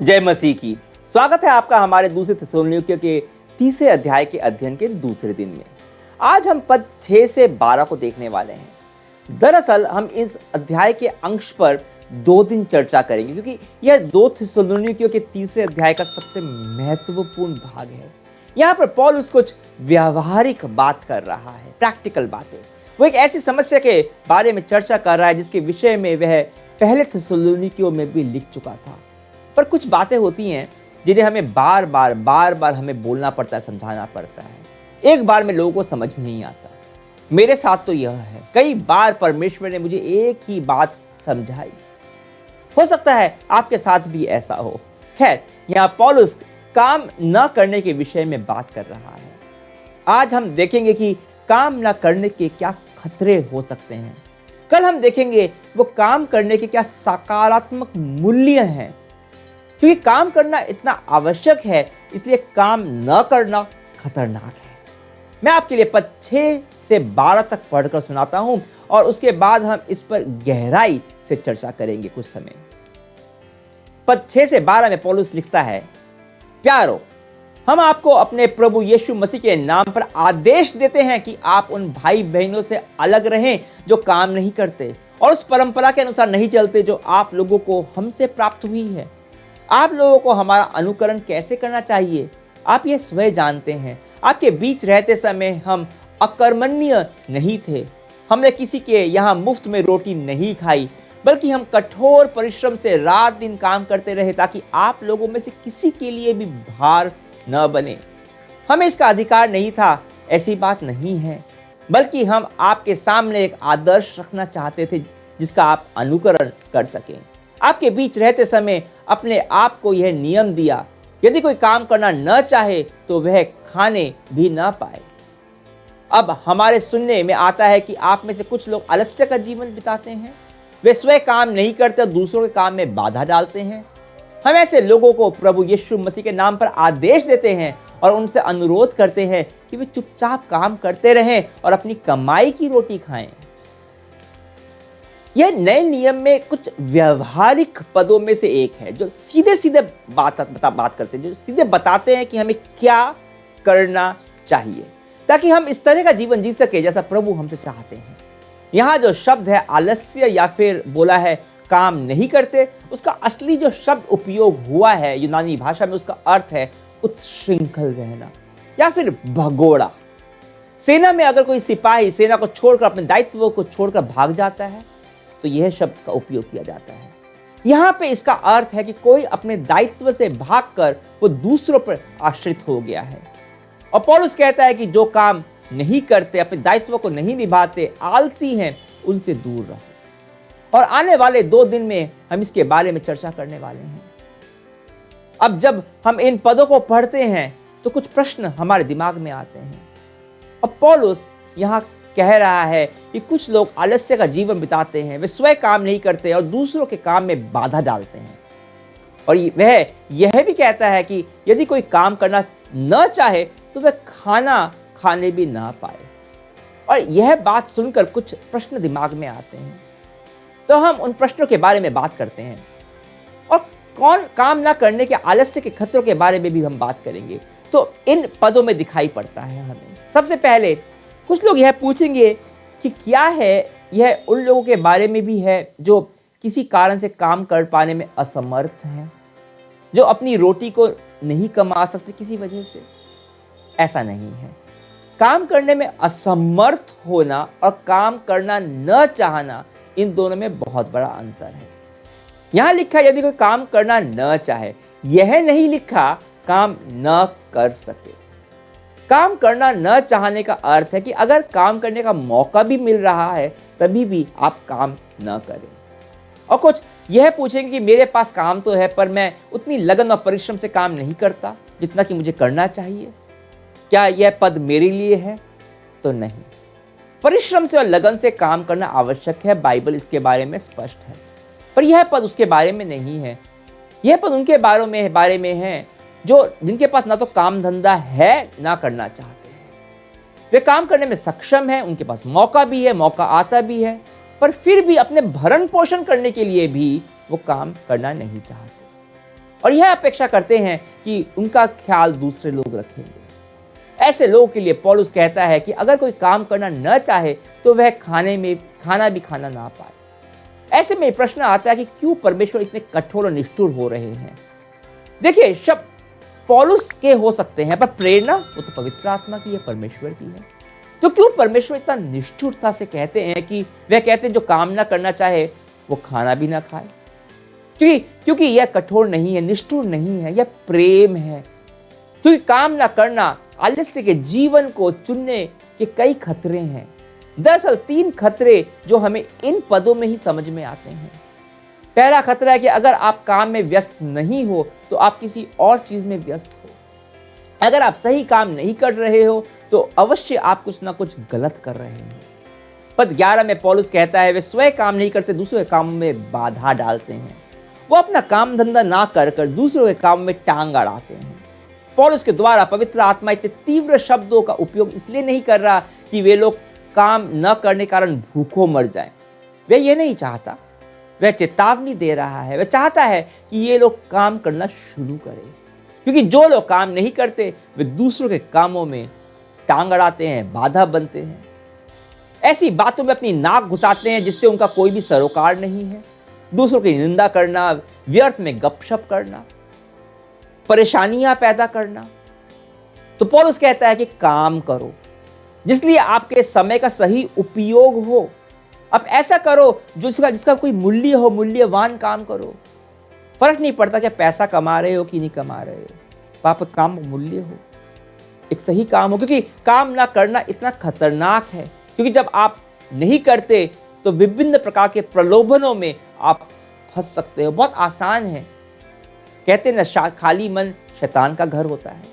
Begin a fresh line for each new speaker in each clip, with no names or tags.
जय मसीह की। स्वागत है आपका हमारे दूसरे थिस्सलुनीकियों के तीसरे अध्याय के अध्ययन के दूसरे दिन में। आज हम पद 6 से 12 को देखने वाले हैं। दरअसल हम इस अध्याय के अंश पर 2 दिन चर्चा करेंगे, क्योंकि यह 2 थिस्सलुनीकियों के तीसरे अध्याय का सबसे महत्वपूर्ण भाग है। यहाँ पर पौलुस कुछ व्यावहारिक बात कर रहा है, प्रैक्टिकल बातें। वो एक ऐसी समस्या के बारे में चर्चा कर रहा है जिसके विषय में वह पहले थिस्सलुनीकियों में भी लिख चुका था। पर कुछ बातें होती हैं जिन्हें हमें बार बार हमें बोलना पड़ता है, समझाना पड़ता है। एक बार में लोगों को समझ नहीं आता। मेरे साथ तो यह है, कई बार परमेश्वर ने मुझे एक ही बात समझाई। हो सकता है आपके साथ भी ऐसा हो। खैर, यहाँ पौलुस काम न करने के विषय में बात कर रहा है। आज हम देखेंगे कि काम न करने के क्या खतरे हो सकते हैं। कल हम देखेंगे वो काम करने के क्या सकारात्मक मूल्य हैं। क्योंकि काम करना इतना आवश्यक है, इसलिए काम न करना खतरनाक है। मैं आपके लिए पद 6 से 12 तक पढ़कर सुनाता हूं और उसके बाद हम इस पर गहराई से चर्चा करेंगे कुछ समय। पद 6 से 12 में पौलुस लिखता है, प्यारो, हम आपको अपने प्रभु यीशु मसीह के नाम पर आदेश देते हैं कि आप उन भाई बहनों से अलग रहें जो काम नहीं करते और उस परंपरा के अनुसार नहीं चलते जो आप लोगों को हमसे प्राप्त हुई है। आप लोगों को हमारा अनुकरण कैसे करना चाहिए, आप ये स्वयं जानते हैं। आपके बीच रहते समय हम अकर्मण्य नहीं थे। हमने किसी के यहाँ मुफ्त में रोटी नहीं खाई, बल्कि हम कठोर परिश्रम से रात दिन काम करते रहे ताकि आप लोगों में से किसी के लिए भी भार न बने। हमें इसका अधिकार नहीं था, ऐसी बात नहीं है, बल्कि हम आपके सामने एक आदर्श रखना चाहते थे जिसका आप अनुकरण कर सकें। आपके बीच रहते समय अपने आप को यह नियम दिया, यदि कोई काम करना न चाहे तो वह खाने भी न पाए। अब हमारे सुनने में आता है कि आप में से कुछ लोग आलस्य का जीवन बिताते हैं। वे स्वयं काम नहीं करते और दूसरों के काम में बाधा डालते हैं। हम ऐसे लोगों को प्रभु यीशु मसीह के नाम पर आदेश देते हैं और उनसे अनुरोध करते हैं कि वे चुपचाप काम करते रहें और अपनी कमाई की रोटी खाएं। यह नए नियम में कुछ व्यवहारिक पदों में से एक है जो सीधे सीधे बात करते हैं, जो सीधे बताते हैं कि हमें क्या करना चाहिए ताकि हम इस तरह का जीवन जी सके जैसा प्रभु हमसे चाहते हैं। यहाँ जो शब्द है आलस्य या फिर बोला है काम नहीं करते, उसका असली जो शब्द उपयोग हुआ है यूनानी भाषा में, उसका अर्थ है उच्छृंखल रहना या फिर भगोड़ा। सेना में अगर कोई सिपाही सेना को छोड़कर अपने दायित्वों को छोड़कर भाग जाता है तो यह शब्द का उपयोग किया जाता है। यहाँ पे इसका अर्थ है कि कोई अपने दायित्व से भागकर वो दूसरों पर आश्रित हो गया है। और पौलुस कहता है कि जो काम नहीं करते, अपने दायित्व को नहीं निभाते, आलसी हैं, उनसे दूर रहो। और आने वाले 2 दिन में हम इसके बारे में चर्चा करने वाले हैं। अब जब हम इन पदों को पढ़ते हैं तो कुछ प्रश्न हमारे दिमाग में आते हैं। अब पौलुस यहाँ कह रहा है कि कुछ लोग आलस्य का जीवन बिताते हैं, वे स्वयं काम नहीं करते और दूसरों के काम में बाधा डालते हैं। और वह यह भी कहता है कि यदि कोई काम करना न चाहे तो वह खाना खाने भी ना पाए। और यह बात सुनकर कुछ प्रश्न दिमाग में आते हैं, तो हम उन प्रश्नों के बारे में बात करते हैं और कौन काम ना करने के आलस्य के खतरों के बारे में भी हम बात करेंगे। तो इन पदों में दिखाई पड़ता है हमें। सबसे पहले कुछ लोग यह पूछेंगे कि क्या है यह उन लोगों के बारे में भी है जो किसी कारण से काम कर पाने में असमर्थ हैं, जो अपनी रोटी को नहीं कमा सकते किसी वजह से। ऐसा नहीं है। काम करने में असमर्थ होना और काम करना न चाहना, इन दोनों में बहुत बड़ा अंतर है। यहां लिखा यदि कोई काम करना न चाहे, यह नहीं लिखा काम न कर सके। काम करना न चाहने का अर्थ है कि अगर काम करने का मौका भी मिल रहा है तभी भी आप काम न करें। और कुछ यह पूछेंगे कि मेरे पास काम तो है पर मैं उतनी लगन और परिश्रम से काम नहीं करता जितना कि मुझे करना चाहिए। क्या यह पद मेरे लिए है? तो नहीं। परिश्रम से और लगन से काम करना आवश्यक है, बाइबल इसके बारे में स्पष्ट है। पर यह पद उसके बारे में नहीं है। यह पद उनके बारे में है जो जिनके पास ना तो काम धंधा है ना करना चाहते हैं। वे काम करने में सक्षम हैं, उनके पास मौका भी है, मौका आता भी है, पर फिर भी अपने भरण पोषण करने के लिए भी वो काम करना नहीं चाहते। और यह अपेक्षा करते हैं कि उनका ख्याल दूसरे लोग रखेंगे। ऐसे लोगों के लिए पौलुस कहता है कि अगर कोई काम करना न चाहे तो वह खाना भी खाना ना पाए। ऐसे में प्रश्न आता है कि क्यों परमेश्वर इतने कठोर और निष्ठुर हो रहे हैं। देखिए, शब्द पौलुस के हो सकते हैं, पर प्रेरणा वो तो पवित्र आत्मा की है, परमेश्वर की है। तो क्यों परमेश्वर इतना निष्ठुरता से कहते हैं कि वह कहते हैं जो काम ना करना चाहे वो खाना भी ना खाए? क्योंकि यह कठोर नहीं है, निष्ठुर नहीं है, यह प्रेम है। क्योंकि काम ना करना, आलस्य के जीवन को चुनने के कई खतरे हैं। दरअसल 3 खतरे जो हमें इन पदों में ही समझ में आते हैं। पहला खतरा है कि अगर आप काम में व्यस्त नहीं हो तो आप किसी और चीज में व्यस्त हो। अगर आप सही काम नहीं कर रहे हो तो अवश्य आप कुछ ना कुछ गलत कर रहे हैं। पद 11 में पौलुस कहता है वे स्वयं काम नहीं करते, दूसरों के काम में बाधा डालते हैं। वो अपना काम धंधा ना कर दूसरों के काम में टांग अड़ाते हैं। पौलुस के द्वारा पवित्र आत्मा इतने तीव्र शब्दों का उपयोग इसलिए नहीं कर रहा कि वे लोग काम न करने के कारण भूखों मर जाएं। वह ये नहीं चाहता, वह चेतावनी दे रहा है। वह चाहता है कि ये लोग काम करना शुरू करें, क्योंकि जो लोग काम नहीं करते वे दूसरों के कामों में टांग अड़ाते हैं, बाधा बनते हैं, ऐसी बातों में अपनी नाक घुसाते हैं जिससे उनका कोई भी सरोकार नहीं है। दूसरों की निंदा करना, व्यर्थ में गपशप करना, परेशानियां पैदा करना। तो पौलुस कहता है कि काम करो जिसलिए आपके समय का सही उपयोग हो। आप ऐसा करो जिसका कोई मूल्य हो, मूल्यवान काम करो। फर्क नहीं पड़ता कि पैसा कमा रहे हो कि नहीं कमा रहे हो, आपका काम मूल्य हो, एक सही काम हो। क्योंकि काम ना करना इतना खतरनाक है, क्योंकि जब आप नहीं करते तो विभिन्न प्रकार के प्रलोभनों में आप फंस सकते हो। बहुत आसान है, कहते हैं ना, खाली मन शैतान का घर होता है।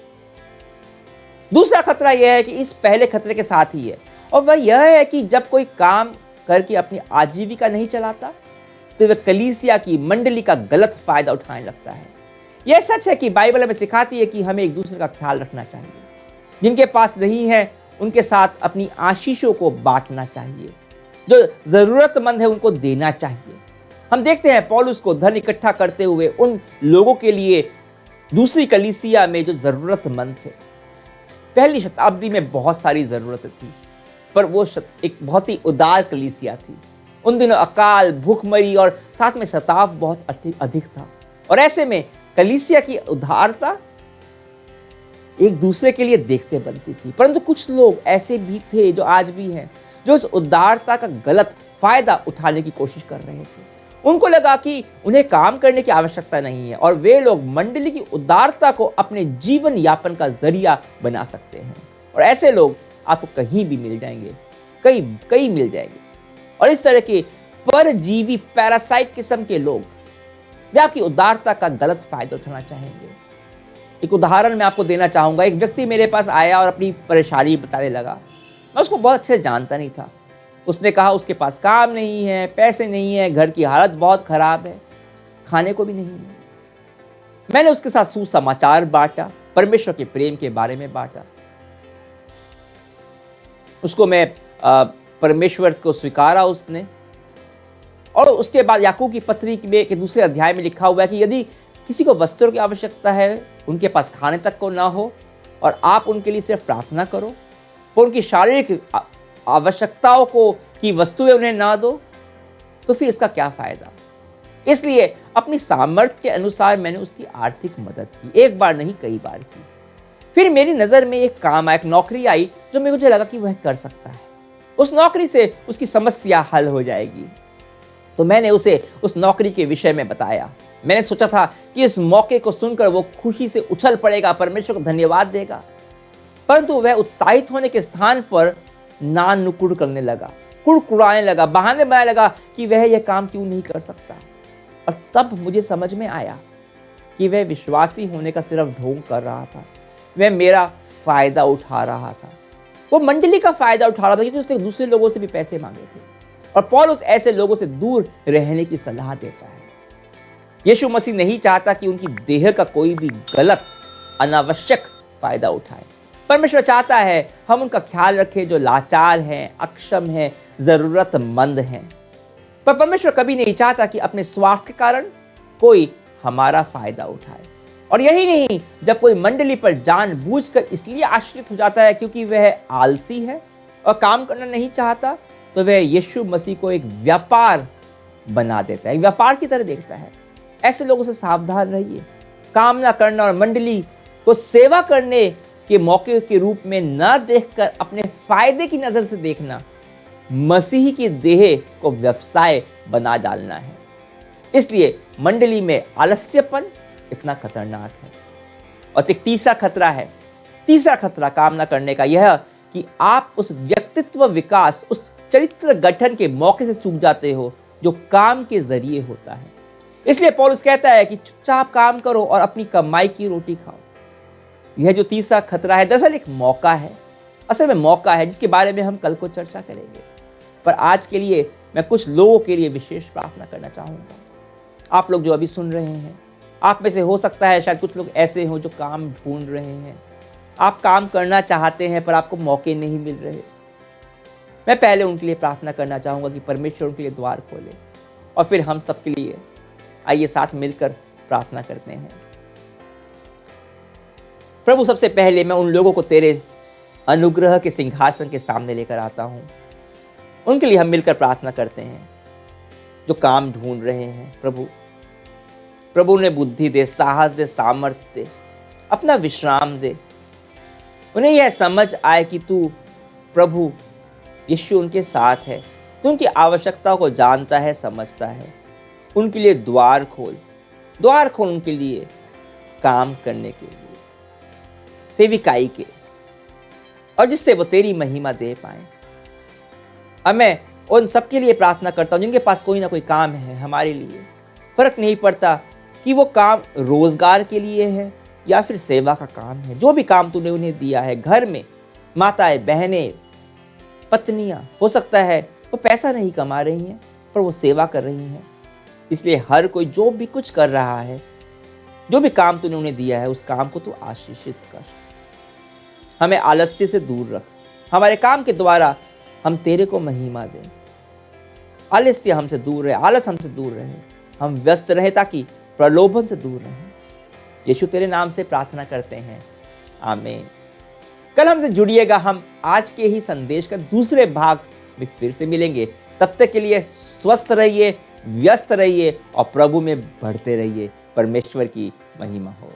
दूसरा खतरा यह है कि इस पहले खतरे के साथ ही है, और वह यह है कि जब कोई काम करके अपनी आजीविका नहीं चलाता तो वह कलीसिया की मंडली का गलत फायदा उठाने लगता है। यह सच है कि बाइबल हमें सिखाती है कि हमें एक दूसरे का ख्याल रखना चाहिए। जिनके पास नहीं है उनके साथ अपनी आशीषों को बांटना चाहिए, जो जरूरतमंद है उनको देना चाहिए। हम देखते हैं पौलुस को धन इकट्ठा करते हुए उन लोगों के लिए दूसरी कलीसिया में जो जरूरतमंद थे। पहली शताब्दी में बहुत सारी जरूरतें थी, पर वो एक बहुत ही उदार कलीसिया थी। उन दिनों अकाल, भूखमरी और साथ में सताव बहुत अधिक था, और ऐसे में कलीसिया की उदारता एक दूसरे के लिए देखते बनती थी। परंतु कुछ लोग ऐसे भी थे, जो आज भी हैं, जो उस उदारता का गलत फायदा उठाने की कोशिश कर रहे थे। उनको लगा कि उन्हें काम करने की आवश्यकता नहीं है, और वे लोग मंडली की उदारता को अपने जीवन यापन का जरिया बना सकते हैं। और ऐसे लोग आपको कहीं भी मिल जाएंगे, कई मिल जाएंगे। और इस तरह के परजीवी पैरासाइट किस्म के लोग वे आपकी उदारता का गलत फायदा उठाना चाहेंगे। एक उदाहरण मैं आपको देना चाहूंगा। एक व्यक्ति मेरे पास आया और अपनी परेशानी बताने लगा। मैं उसको बहुत अच्छे से जानता नहीं था। उसने कहा उसके पास काम नहीं है, पैसे नहीं है, घर की हालत बहुत खराब है, खाने को भी नहीं है। मैंने उसके साथ सुसमाचार बांटा, परमेश्वर के प्रेम के बारे में बांटा। उसको मैं परमेश्वर को स्वीकारा उसने। और उसके बाद याकूब की पत्री में के दूसरे अध्याय में लिखा हुआ है कि यदि किसी को वस्त्रों की आवश्यकता है, उनके पास खाने तक को ना हो, और आप उनके लिए सिर्फ प्रार्थना करो, और उनकी शारीरिक आवश्यकताओं को की वस्तुएं उन्हें ना दो, तो फिर इसका क्या फायदा। इसलिए अपनी सामर्थ्य के अनुसार मैंने उसकी आर्थिक मदद की, एक बार नहीं कई बार की। फिर मेरी नजर में एक काम आया, एक नौकरी आई जो मुझे लगा कि वह कर सकता है, उस नौकरी से उसकी समस्या हल हो जाएगी। तो मैंने उसे उस नौकरी के विषय में बताया। मैंने सोचा था कि इस मौके को सुनकर वो खुशी से उछल पड़ेगा, परमेश्वर को धन्यवाद देगा। परंतु वह उत्साहित होने के स्थान पर नान नुकुर करने लगा, कुड़कुड़ाने लगा, बहाने बनाने लगा कि वह यह काम क्यों नहीं कर सकता। और तब मुझे समझ में आया कि वह विश्वासी होने का सिर्फ ढोंग कर रहा था। वह मेरा फायदा उठा रहा था, वो मंडली का फायदा उठा रहा था, क्योंकि उसने दूसरे लोगों से भी पैसे मांगे थे। और पौलुस ऐसे लोगों से दूर रहने की सलाह देता है। यीशु मसीह नहीं चाहता कि उनकी देह का कोई भी गलत, अनावश्यक फायदा उठाए। परमेश्वर चाहता है हम उनका ख्याल रखें जो लाचार हैं, अक्षम हैं, जरूरतमंद हैं। पर परमेश्वर कभी नहीं चाहता कि अपने स्वार्थ के कारण कोई हमारा फायदा उठाए। और यही नहीं, जब कोई मंडली पर जानबूझकर इसलिए आश्रित हो जाता है क्योंकि वह आलसी है और काम करना नहीं चाहता, तो वह यीशु मसीह को एक व्यापार बना देता है, एक व्यापार की तरह देखता है। ऐसे लोगों से सावधान रहिए। काम ना करना और मंडली को सेवा करने के मौके के रूप में न देखकर अपने फायदे की नजर से देखना, मसीह की देह को व्यवसाय बना डालना है। इसलिए मंडली में आलस्यपन इतना खतरनाक है। और एक तीसरा खतरा है, तीसरा खतरा काम ना करने का यह कि आप उस व्यक्तित्व विकास, उस चरित्र गठन के मौके से चूक जाते हो जो काम के जरिए होता है। इसलिए पौलुस कहता है कि चुपचाप काम करो और अपनी कमाई की रोटी खाओ। यह जो तीसरा खतरा है दरअसल एक मौका है, असल में मौका है जिसके बारे में हम कल को चर्चा करेंगे। पर आज के लिए मैं कुछ लोगों के लिए विशेष प्रार्थना करना चाहूंगा। आप लोग जो अभी सुन रहे हैं, आप में से हो सकता है शायद कुछ लोग ऐसे हों जो काम ढूंढ रहे हैं। आप काम करना चाहते हैं पर आपको मौके नहीं मिल रहे। मैं पहले उनके लिए प्रार्थना करना चाहूंगा कि परमेश्वर उनके लिए द्वार खोले, और फिर हम सबके लिए आइए साथ मिलकर प्रार्थना करते हैं। प्रभु, सबसे पहले मैं उन लोगों को तेरे अनुग्रह के सिंहासन के सामने लेकर आता हूं। उनके लिए हम मिलकर प्रार्थना करते हैं जो काम ढूंढ रहे हैं। प्रभु उन्हें बुद्धि दे, साहस दे, सामर्थ्य दे, अपना विश्राम दे। उन्हें यह समझ आए कि तू प्रभु यीशु उनके साथ है। तू उनकी आवश्यकता को जानता है, समझता है। उनके लिए द्वार खोल उनके लिए काम करने के लिए, सेविकाई के, और जिससे वो तेरी महिमा दे पाए। अब मैं उन सबके लिए प्रार्थना करता हूँ जिनके पास कोई ना कोई काम है हमारे लिए। फर्क नहीं पड़ता कि वो काम रोजगार के लिए है या फिर सेवा का काम है। जो भी काम तूने उन्हें दिया है, घर में माताएं, बहनें, पत्नियां, हो सकता है वो पैसा नहीं कमा रही हैं पर वो सेवा कर रही हैं। इसलिए हर कोई जो भी कुछ कर रहा है, जो भी काम तूने उन्हें दिया है, उस काम को तू आशीषित कर। हमें आलस्य से दूर रख। हमारे काम के द्वारा हम तेरे को महिमा दें। आलस्य हमसे दूर रहे, आलस हमसे दूर रहे, हम व्यस्त रहे ताकि प्रलोभन से दूर रहें। यीशु तेरे नाम से प्रार्थना करते हैं, आमीन। कल हमसे जुड़िएगा। हम आज के ही संदेश का दूसरे भाग में फिर से मिलेंगे। तब तक के लिए स्वस्थ रहिए, व्यस्त रहिए और प्रभु में बढ़ते रहिए। परमेश्वर की महिमा हो।